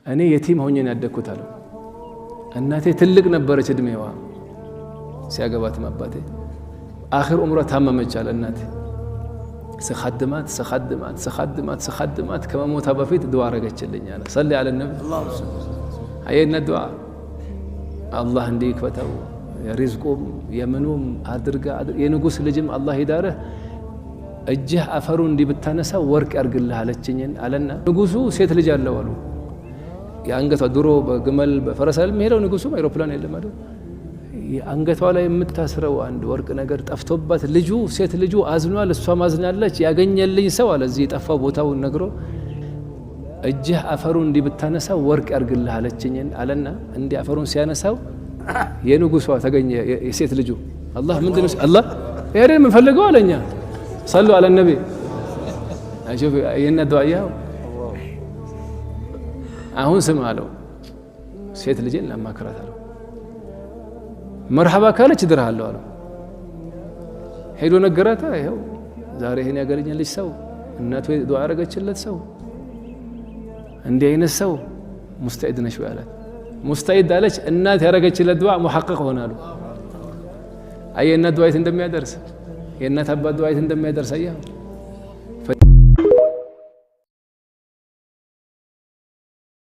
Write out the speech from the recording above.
እኔ የቲም ሆኜ ነው ያደግኩት አለው። እናቴ ትልቅ ነበረች እድሜዋ ሲያገባት አባቴ አኺር ዑምራ ታመመች አለ እናቴ ስኻድማት ከመሞታ በፊት ዱዓ አረገችልኝ አለ ሰሊ አለ ነብይ አየና ዱዓ አላህ እንዲክፈተው የሪዝቁም የምኑም አድርጋ የንጉስ ልጅም አላህ ይዳረህ እጅህ አፈሩ እንዲብታነሳ ወርቅ ያርግልህ አለችኝ አለና ንጉሱ ሴት ልጅ አለው አሉ የአንገቷ ድሮ በግመል በፈረስ የሚሄደው ንጉሱ አይሮፕላን የለም አይደል የአንገቷ ላይ የምታስረው አንድ ወርቅ ነገር ጠፍቶባት ልጁ ሴት ልጁ አዝኗል እሷ ማዝናለች ያገኘልኝ ሰው አለ እዚህ የጠፋው ቦታውን ነግሮ እጅህ አፈሩ እንዲብታነሳ ወርቅ ያርግልህ አለችኝ አለና እንዲ አፈሩን ሲያነሳው የንጉሷ ተገኘ የሴት ልጁ አላህ ምንድነው አላህ ያሬ ምን ፈልገው አለኛ ሰሉ አለ ነብይ አሽፍ የነ ዱዓያው አሁን ስም አለው ሴት ልጅን ለማከራት አለው መርሐባ ካለች ድርሃለሁ አለው ሄዶ ነገራታ ይሄው ዛሬ ይሄን ያገለኛለች ሰው እናቱ ዱዓ አረገችለት ሰው እንዴ አይነት ሰው ሙስተዒድ ነሽ ያላት ሙስተዒድ አለች እናት ያረገችለት ዱዓ ሙሐቀቅ ሆናሉ አየና ዱዓይት እንደሚያደርስ የእናት አባት ዱዓይት እንደሚያደርስ አያ